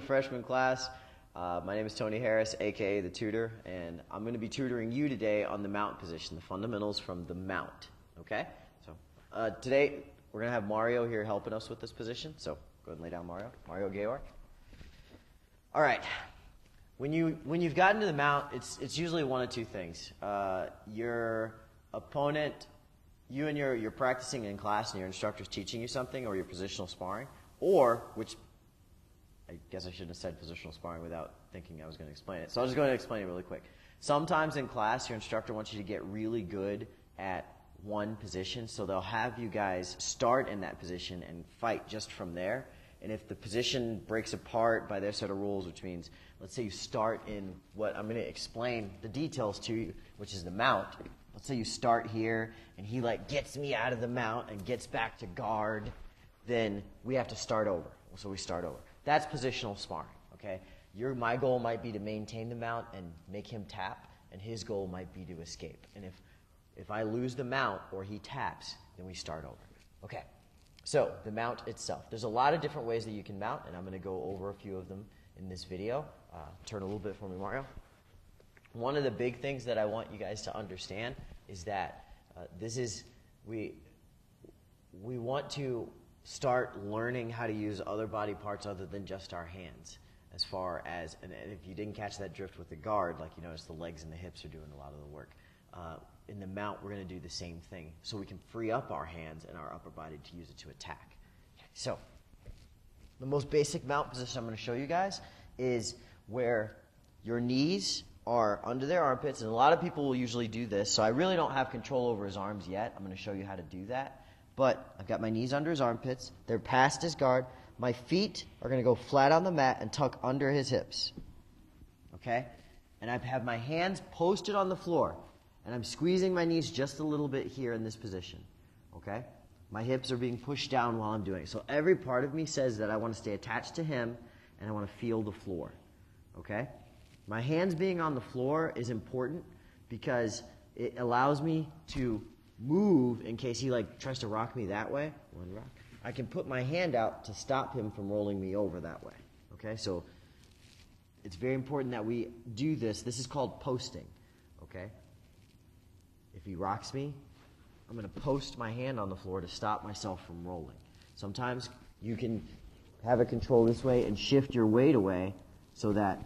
freshman class. My name is Tony Harris, aka the tutor, and I'm going to be tutoring you today on the mount position, the fundamentals from the mount. Okay? So today we're going to have Mario here helping us with this position. So go ahead and lay down, Mario. Mario Gayor. All right. When you've gotten to the mount, it's usually one of two things. Your opponent, you and you're practicing in class and your instructor's teaching you something, or your positional sparring, or, which I guess I shouldn't have said positional sparring without thinking I was going to explain it. So I'm just going to explain it really quick. Sometimes in class, your instructor wants you to get really good at one position, so they'll have you guys start in that position and fight just from there. And if the position breaks apart by their set of rules, which means, let's say you start in what I'm going to explain the details to you, which is the mount. Let's say you start here, and he gets me out of the mount and gets back to guard, then we have to start over. So we start over. That's positional sparring, okay? My goal might be to maintain the mount and make him tap, and his goal might be to escape. And if I lose the mount or he taps, then we start over. Okay, so the mount itself. There's a lot of different ways that you can mount, and I'm going to go over a few of them in this video. Turn a little bit for me, Mario. One of the big things that I want you guys to understand is that we want to start learning how to use other body parts other than just our hands. As far as, and if you didn't catch that drift with the guard, like you notice the legs and the hips are doing a lot of the work. In the mount, we're going to do the same thing, so we can free up our hands and our upper body to use it to attack. So, the most basic mount position I'm going to show you guys is where your knees are under their armpits, and a lot of people will usually do this, so I really don't have control over his arms yet. I'm going to show you how to do that. But I've got my knees under his armpits. They're past his guard. My feet are going to go flat on the mat and tuck under his hips. Okay? And I have my hands posted on the floor. And I'm squeezing my knees just a little bit here in this position. Okay? My hips are being pushed down while I'm doing it. So every part of me says that I want to stay attached to him and I want to feel the floor. Okay? My hands being on the floor is important because it allows me to move in case he tries to rock me that way. One rock. I can put my hand out to stop him from rolling me over that way. Okay, so it's very important that we do this. This is called posting. Okay, if he rocks me, I'm going to post my hand on the floor to stop myself from rolling. Sometimes you can have it control this way and shift your weight away so that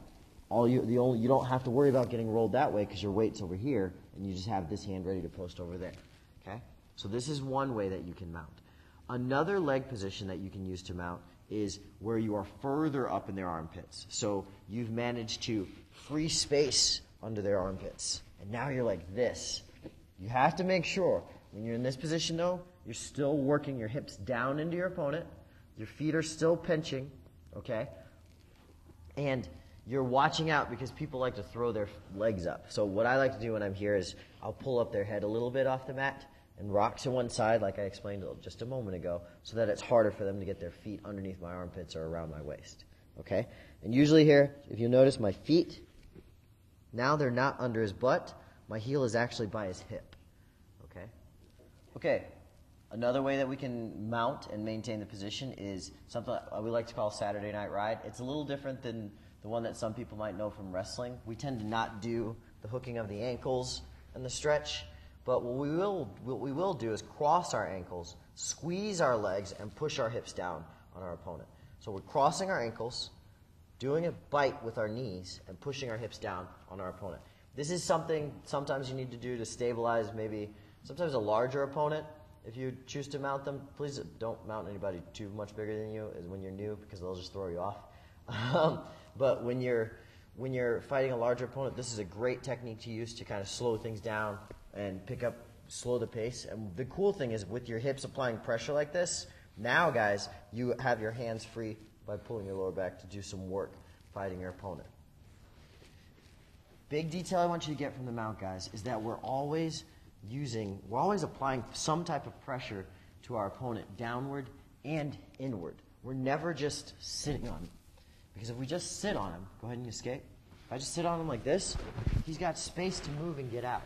you don't have to worry about getting rolled that way because your weight's over here and you just have this hand ready to post over there. Okay? So this is one way that you can mount. Another leg position that you can use to mount is where you are further up in their armpits. So you've managed to free space under their armpits. And now you're like this. You have to make sure when you're in this position though, you're still working your hips down into your opponent. Your feet are still pinching. Okay? And you're watching out because people like to throw their legs up. So what I like to do when I'm here is I'll pull up their head a little bit off the mat and rock to one side like I explained just a moment ago so that it's harder for them to get their feet underneath my armpits or around my waist. Okay? And usually here, if you notice my feet, now they're not under his butt. My heel is actually by his hip. Okay? Okay. Another way that we can mount and maintain the position is something we like to call Saturday Night Ride. It's a little different than the one that some people might know from wrestling. We tend to not do the hooking of the ankles and the stretch, but what we will do is cross our ankles, squeeze our legs, and push our hips down on our opponent. So we're crossing our ankles, doing a bite with our knees, and pushing our hips down on our opponent. This is something sometimes you need to do to stabilize maybe sometimes a larger opponent. If you choose to mount them, please don't mount anybody too much bigger than you when you're new because they'll just throw you off. But when you're fighting a larger opponent, this is a great technique to use to kind of slow things down and slow the pace. And the cool thing is with your hips applying pressure like this, now guys, you have your hands free by pulling your lower back to do some work fighting your opponent. Big detail I want you to get from the mount, guys, is that we're always applying some type of pressure to our opponent downward and inward. We're never just sitting on him. Because if we just sit on him, go ahead and escape. If I just sit on him like this, he's got space to move and get out.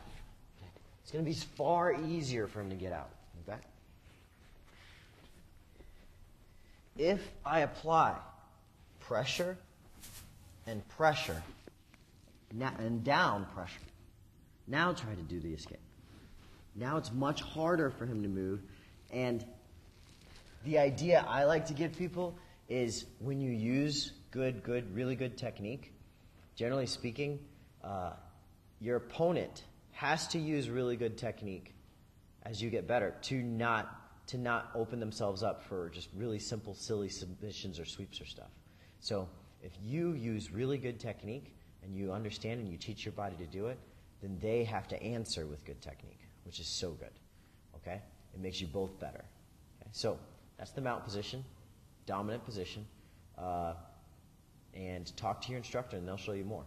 It's going to be far easier for him to get out. Okay? If I apply pressure and pressure, and down pressure. Now try to do the escape. Now it's much harder for him to move, and the idea I like to give people is when you use really good technique, generally speaking, your opponent has to use really good technique as you get better to not open themselves up for just really simple, silly submissions or sweeps or stuff. So if you use really good technique and you understand and you teach your body to do it, then they have to answer with good technique, which is so good. Okay? It makes you both better. Okay? So that's the mount position, dominant position, and talk to your instructor and they'll show you more.